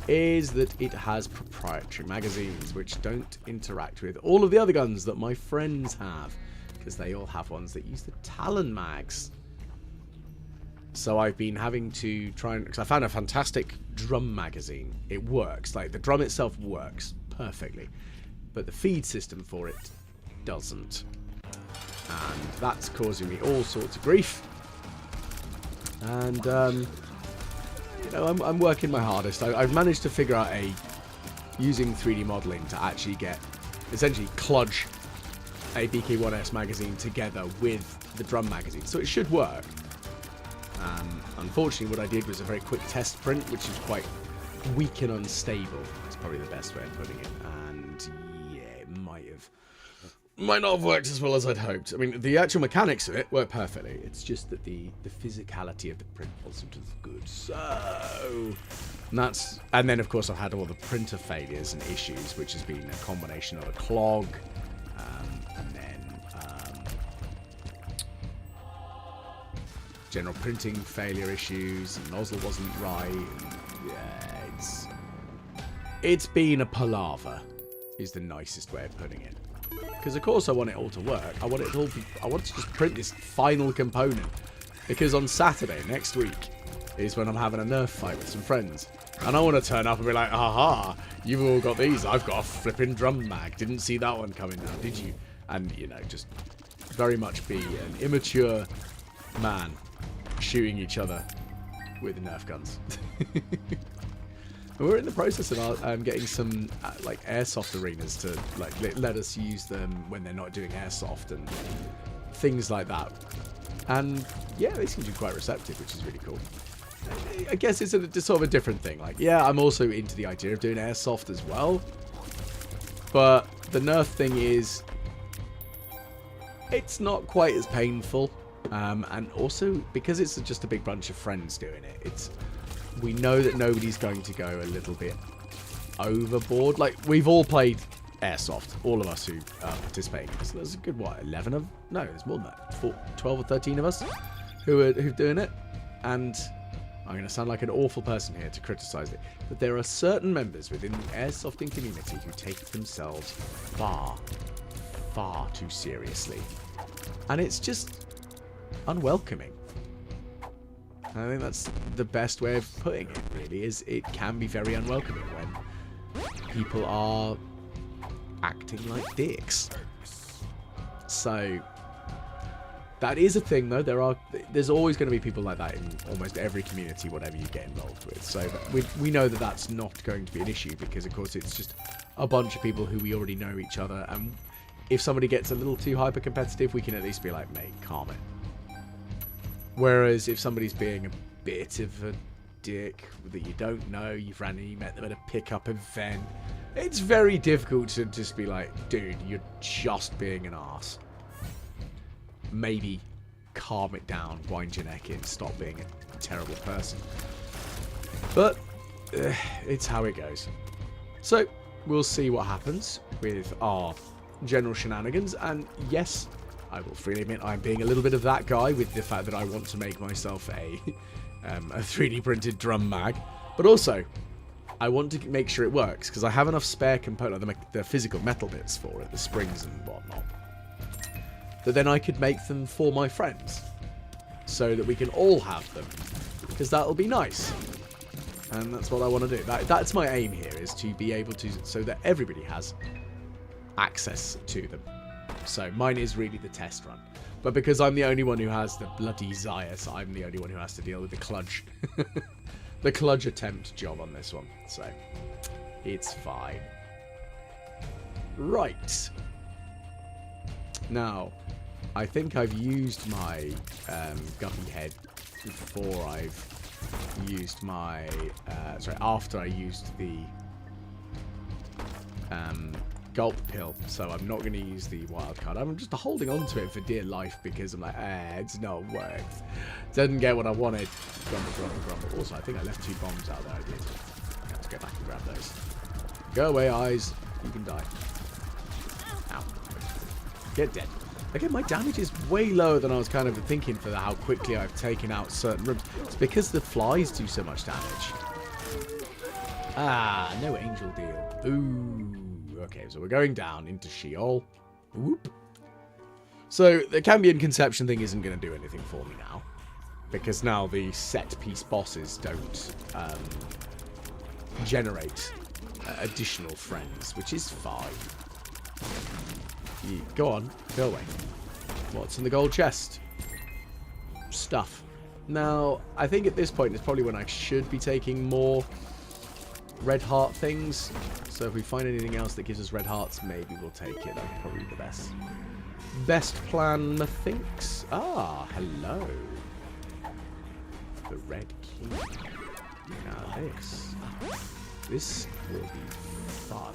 is that it has proprietary magazines which don't interact with all of the other guns that my friends have, because they all have ones that use the Talon mags. So I've been having to try and... because I found a fantastic drum magazine. It works. Like, the drum itself works perfectly, but the feed system for it doesn't. And that's causing me all sorts of grief. And, you know, I'm working my hardest. I've managed to figure out using 3D modeling to actually essentially kludge a BK1S magazine together with the drum magazine. So it should work. Unfortunately, what I did was a very quick test print, which is quite weak and unstable. That's probably the best way of putting it. And, yeah, it might not have worked as well as I'd hoped. I mean, the actual mechanics of it worked perfectly. It's just that the physicality of the print wasn't as good. So, and then of course I've had all the printer failures and issues, which has been a combination of a clog, and then general printing failure issues. And nozzle wasn't right. And, yeah, it's been a palaver, is the nicest way of putting it. Because of course I want it all to work. I want to just print this final component. Because on Saturday next week is when I'm having a Nerf fight with some friends. And I want to turn up and be like, aha, you've all got these. I've got a flipping drum mag. Didn't see that one coming now, did you? And, you know, just very much be an immature man shooting each other with Nerf guns. We're in the process of getting some like airsoft arenas to like let us use them when they're not doing airsoft and things like that. And yeah, they seem to be quite receptive, which is really cool. I guess it's sort of a different thing. Like, yeah, I'm also into the idea of doing airsoft as well. But the Nerf thing is, it's not quite as painful. And also, because it's just a big bunch of friends doing it, we know that nobody's going to go a little bit overboard. Like, we've all played airsoft, all of us who are participating. So there's a good, 11 of... No, there's more than that. 12 or 13 of us who are doing it. And I'm going to sound like an awful person here to criticize it, but there are certain members within the airsofting community who take themselves far, far too seriously. And it's just unwelcoming. I think that's the best way of putting it, really, is it can be very unwelcoming when people are acting like dicks. So, that is a thing, though. There's always going to be people like that in almost every community, whatever you get involved with. So, we know that that's not going to be an issue, because, of course, it's just a bunch of people who we already know each other, and if somebody gets a little too hyper-competitive, we can at least be like, mate, calm it. Whereas if somebody's being a bit of a dick that you don't know. You've randomly met them at a pickup event. It's very difficult to just be like, dude, you're just being an arse. Maybe calm it down, wind your neck in, stop being a terrible person. But it's how it goes. So we'll see what happens with our general shenanigans. And yes, I will freely admit I'm being a little bit of that guy with the fact that I want to make myself a 3D printed drum mag. But also, I want to make sure it works, because I have enough spare components, the physical metal bits for it, the springs and whatnot, that then I could make them for my friends, so that we can all have them, because that'll be nice. And that's what I want to do. That's my aim here, is to be able to, so that everybody has access to them. So mine is really the test run. But because I'm the only one who has the bloody Zias, I'm the only one who has to deal with the kludge. The kludge attempt job on this one. So it's fine. Right. Now, I think I've used my guppy head before I've used my... after I used the gulp pill, so I'm not going to use the wild card. I'm just holding on to it for dear life because I'm like, it's not worth. Didn't get what I wanted. Grumble, grumble, grumble. Also, I think I left 2 bombs out there. I did. I have to go back and grab those. Go away, eyes. You can die. Ow. Get dead. Again, my damage is way lower than I was kind of thinking for how quickly I've taken out certain rooms. It's because the flies do so much damage. Ah, no angel deal. Ooh. Okay, so we're going down into Sheol. Whoop. So the Cambion Conception thing isn't going to do anything for me now, because now the set-piece bosses don't generate additional friends, which is fine. Go on, go away. What's in the gold chest? Stuff. Now, I think at this point it's probably when I should be taking more red heart things. So if we find anything else that gives us red hearts, maybe we'll take it. That's probably the best plan, methinks. Ah, hello. The Red King. Now this will be fun.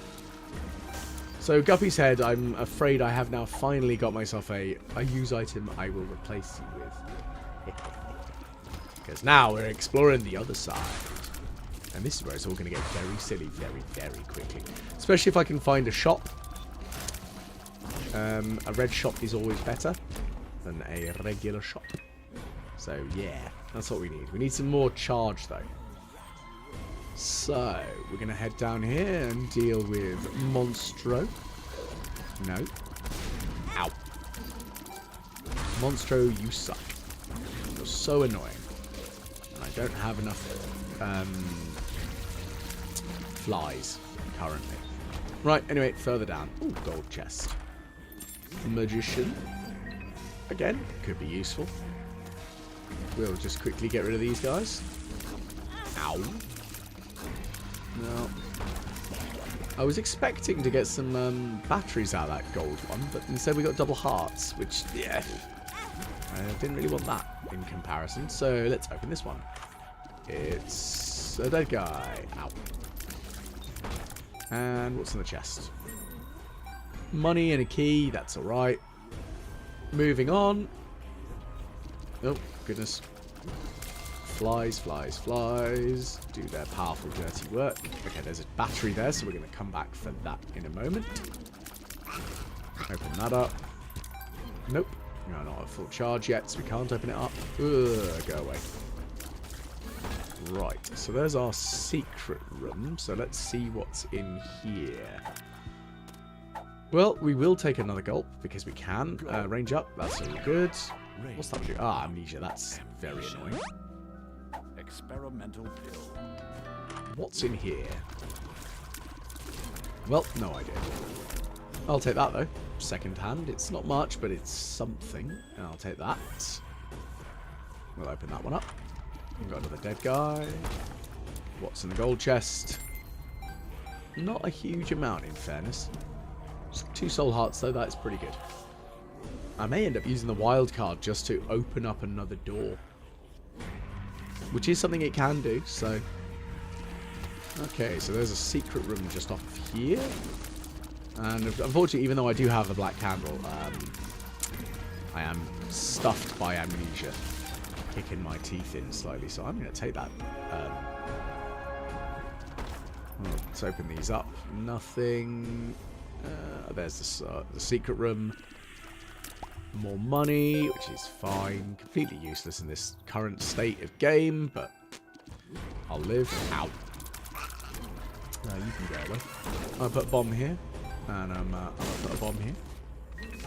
So Guppy's head, I'm afraid I have now finally got myself a use item I will replace you with. Because now we're exploring the other side. And this is where it's all going to get very silly very, very quickly. Especially if I can find a shop. A red shop is always better than a regular shop. So, yeah, that's what we need. We need some more charge, though. So, we're going to head down here and deal with Monstro. No. Ow. Monstro, you suck. You're so annoying. And I don't have enough flies currently. Right, anyway, further down. Ooh, gold chest. Magician. Again, could be useful. We'll just quickly get rid of these guys. Ow. No. I was expecting to get some batteries out of that gold one, but instead we got double hearts, which, yeah, I didn't really want that in comparison. So let's open this one. It's a dead guy. Ow. And what's in the chest? Money and a key. That's alright. Moving on. Oh, goodness. Flies, flies, flies. Do their powerful, dirty work. Okay, there's a battery there, so we're going to come back for that in a moment. Open that up. Nope. No, not at full charge yet, so we can't open it up. Ugh, go away. Right, so there's our secret room. So let's see what's in here. Well, we will take another gulp because we can. Range up, that's all good. What's that do? Ah, amnesia, that's very annoying. Experimental pill. What's in here? Well, no idea. I'll take that though. Second hand. It's not much, but it's something. And I'll take that. We'll open that one up. We've got another dead guy. What's in the gold chest? Not a huge amount, in fairness. Just 2 soul hearts, though. That's pretty good. I may end up using the wild card just to open up another door. which is something it can do, so... Okay, so there's a secret room just off here. And unfortunately, even though I do have a black candle, I am stuffed by amnesia, kicking my teeth in slightly, so I'm going to take that. Let's open these up. Nothing. There's the secret room. More money, which is fine. Completely useless in this current state of game, but I'll live. Ow. No, you can go away. I'll put a bomb here, and I'll put a bomb here.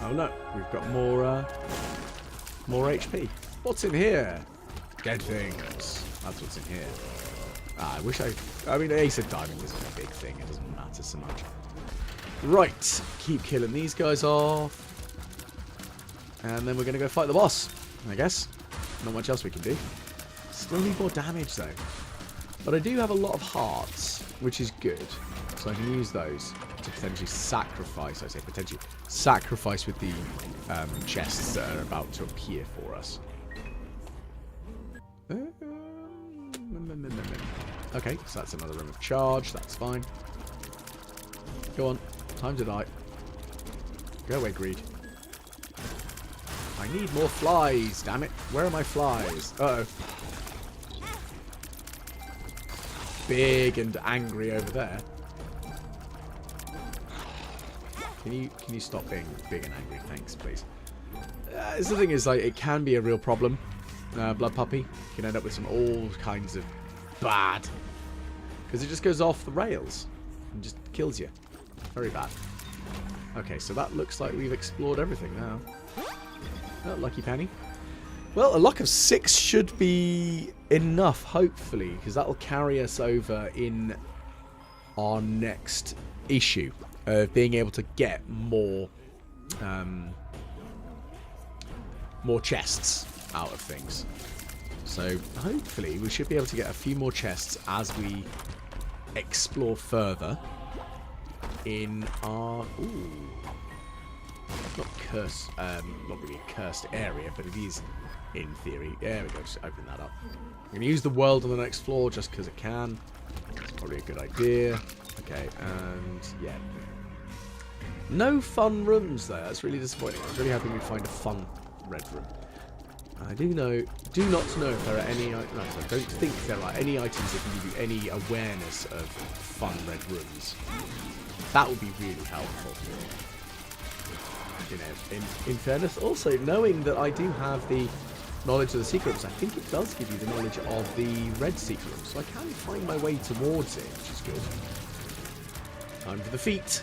Oh no, we've got more HP. What's in here? Dead things. That's what's in here. I wish I mean, Ace of Diamond isn't a big thing. It doesn't matter so much. Right, keep killing these guys off. And then we're going to go fight the boss, I guess. Not much else we can do. Still need more damage, though. But I do have a lot of hearts, which is good. So I can use those to potentially sacrifice. I say potentially sacrifice with the chests that are about to appear for us. Okay, so that's another room of charge. That's fine. Go on. Time to die. Go away, greed. I need more flies, damn it. Where are my flies? Uh-oh. Big and angry over there. Can you stop being big and angry? Thanks, please. The thing is, like, it can be a real problem. Blood puppy. You can end up with some all kinds of bad. Because it just goes off the rails and just kills you. Very bad. Okay, so that looks like we've explored everything now. Oh, lucky penny. Well, a luck of 6 should be enough, hopefully, because that will carry us over in our next issue of being able to get more chests out of things. So hopefully we should be able to get a few more chests as we explore further in our not really a cursed area, but it is in theory. There we go, just open that up. I'm going to use the world on the next floor just because it can. It's probably a good idea. Okay, and yeah. No fun rooms there. That's really disappointing. I was really hoping we'd find a fun red room. I do not know if there are any. No, I don't think there are any items that can give you any awareness of fun red rooms. That would be really helpful. You know, in fairness, also knowing that I do have the knowledge of the secret rooms, I think it does give you the knowledge of the red secret rooms, so I can find my way towards it, which is good. Time for the feet.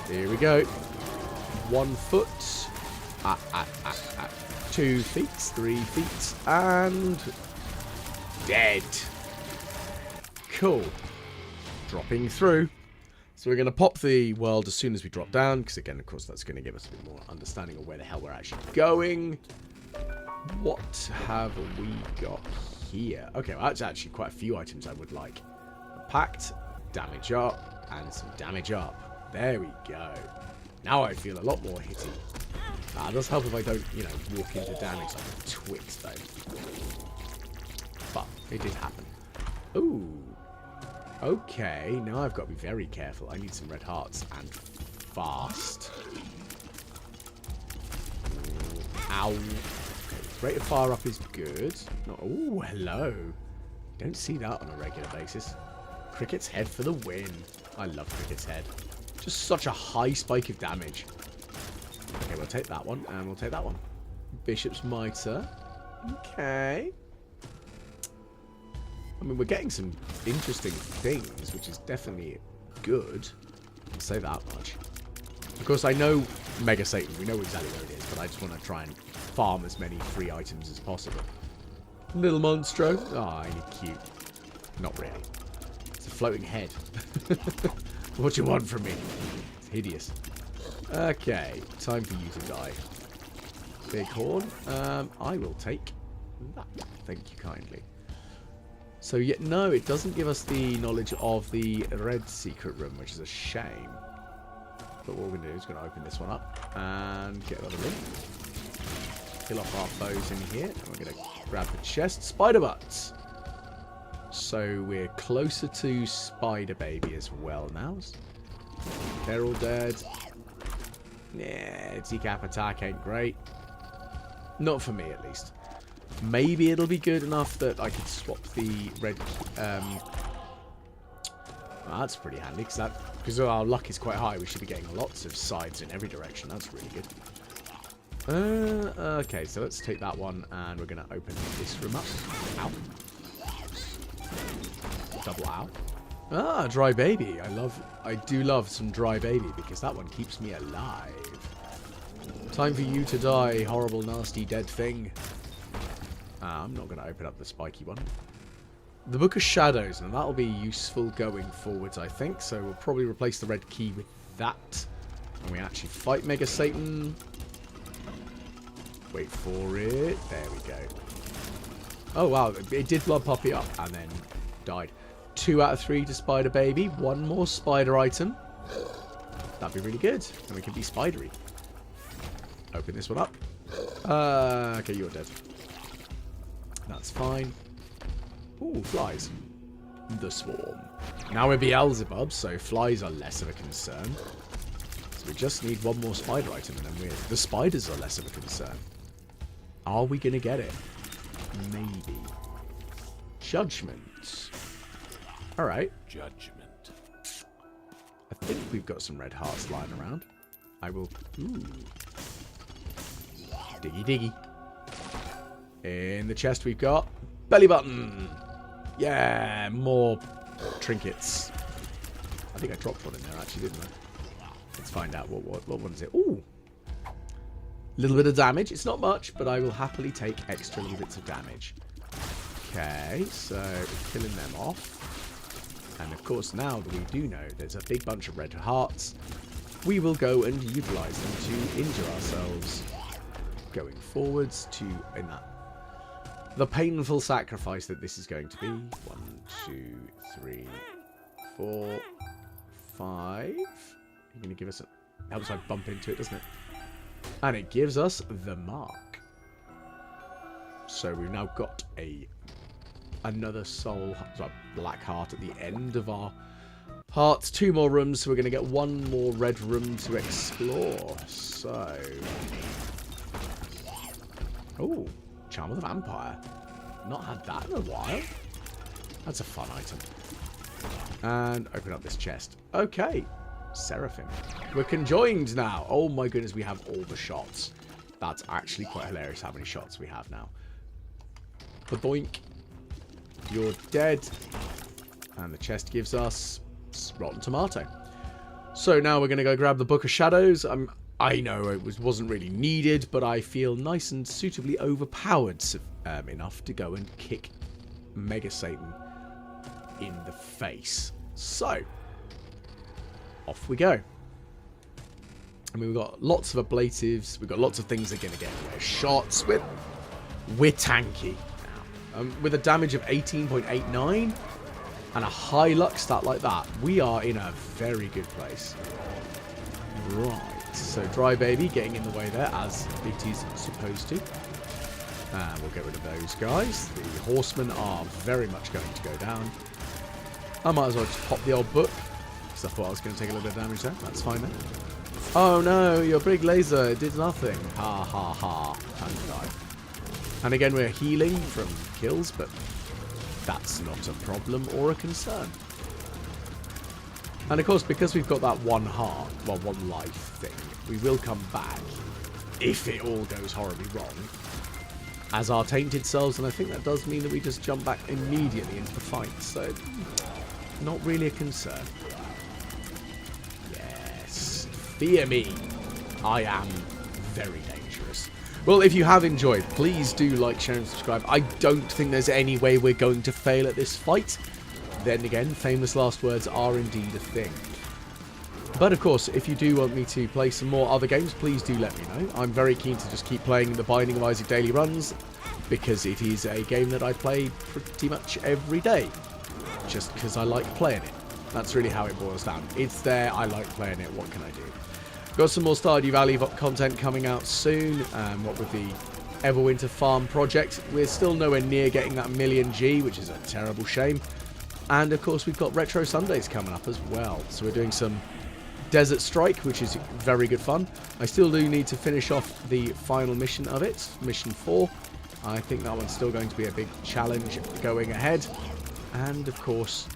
Here we go. 1 foot. 2 feet. 3 feet. And dead. Cool. Dropping through. So we're going to pop the world as soon as we drop down, because again, of course, that's going to give us a bit more understanding of where the hell we're actually going. What have we got here? Okay, well, that's actually quite a few items I would like. Packed, damage up, and some damage up. There we go. Now I feel a lot more hitty. It does help if I don't, you know, walk into damage like a twit, though. But it did happen. Ooh. Okay, now I've got to be very careful. I need some red hearts and fast. Ow. Okay, rate of fire up is good. Oh, hello. Don't see that on a regular basis. Cricket's head for the win. I love Cricket's head. Just such a high spike of damage. Okay, we'll take that one, and we'll take that one. Bishop's Mitre. Okay. I mean, we're getting some interesting things, which is definitely good. I'll say that much. Of course, I know Mega Satan. We know exactly where it is, but I just want to try and farm as many free items as possible. Little Monstro. Ah, ain't he cute? Not really. It's a floating head. What do you want from me? It's hideous. Okay, time for you to die. Bighorn. I will take that. Thank you kindly. So, yet no, it doesn't give us the knowledge of the red secret room, which is a shame. But what we're going to do is going to open this one up and get another room. kill off our foes in here. And we're going to grab the chest. Spider butts. So we're closer to Spider Baby as well now. They're all dead. Yeah, decap attack ain't great. Not for me, at least. Maybe it'll be good enough that I could swap the red... well, that's pretty handy, because our luck is quite high. We should be getting lots of sides in every direction. That's really good. Okay, so let's take that one, and we're going to open this room up. Ow. Double ow. Ah, dry baby. I do love some dry baby, because that one keeps me alive. Time for you to die, horrible, nasty, dead thing. I'm not going to open up the spiky one. The Book of Shadows, and that'll be useful going forwards, I think. So we'll probably replace the red key with that. And we actually fight Mega Satan. Wait for it. There we go. Oh, wow. It did blood Poppy up and then died. 2 out of 3 to Spider Baby. 1 more spider item. That'd be really good. And we can be spidery. Open this one up. Okay, you're dead. That's fine. Ooh, flies. The swarm. Now we're Beelzebub, so flies are less of a concern. So we just need 1 more spider item, and then the spiders are less of a concern. Are we going to get it? Maybe. Judgment. Alright. Judgment. I think we've got some red hearts lying around. I will... Ooh. Diggy diggy. In the chest we've got... Belly button! Yeah, more trinkets. I think I dropped one in there actually, didn't I? Let's find out what one is it. Ooh! Little bit of damage. It's not much, but I will happily take extra little bits of damage. Okay, so we're killing them off. And of course, now that we do know there's a big bunch of red hearts, we will go and utilize them to injure ourselves going forwards to the painful sacrifice that this is going to be. 1, 2, 3, 4, 5. You're going to give us helps I bump into it, doesn't it? And it gives us the mark. So we've now got another soul, black heart at the end of our hearts. 2 more rooms, so we're going to get 1 more red room to explore. So, oh, Charm of the Vampire. Not had that in a while. That's a fun item. And open up this chest. Okay. Seraphim. We're conjoined now. Oh my goodness, we have all the shots. That's actually quite hilarious how many shots we have now. Badoink. You're dead. And the chest gives us Rotten Tomato. So now we're going to go grab the Book of Shadows. I know it wasn't really needed, but I feel nice and suitably overpowered enough to go and kick Mega Satan in the face. So, off we go. I mean, we've got lots of ablatives. We've got lots of things that are going to get in there. Shots. We're tanky now. With a damage of 18.89 and a high luck stat like that, we are in a very good place. Right. So, Dry Baby getting in the way there, as it is supposed to. And we'll get rid of those guys. The horsemen are very much going to go down. I might as well just pop the old book, because I thought I was going to take a little bit of damage there. That's fine then. Oh no, your big laser did nothing. Ha ha ha. Time to die. And again, we're healing from kills, but that's not a problem or a concern. And of course, because we've got that 1 heart, well, 1 life thing, we will come back, if it all goes horribly wrong, as our tainted selves, and I think that does mean that we just jump back immediately into the fight, so not really a concern. Yes, fear me, I am very dangerous. Well, if you have enjoyed, please do like, share and subscribe. I don't think there's any way we're going to fail at this fight. Then again, famous last words are indeed a thing. But of course, if you do want me to play some more other games, please do let me know. I'm very keen to just keep playing the Binding of Isaac daily runs, because it is a game that I play pretty much every day, just because I like playing it. That's really how it boils down. It's there, I like playing it, what can I do? Got some more Stardew Valley content coming out soon, what with the Everwinter Farm project. We're still nowhere near getting that million G, which is a terrible shame. And of course, we've got Retro Sundays coming up as well. So we're doing some Desert Strike, which is very good fun. I still do need to finish off the final mission of it, mission 4. I think that one's still going to be a big challenge going ahead. And of course,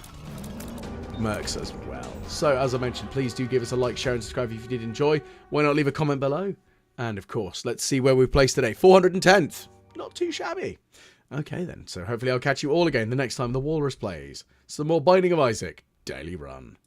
Mercs as well. So as I mentioned, please do give us a like, share and subscribe if you did enjoy. Why not leave a comment below? And of course, let's see where we've placed today. 410th. Not too shabby. Okay then, so hopefully I'll catch you all again the next time the Walrus plays some more Binding of Isaac Daily Run.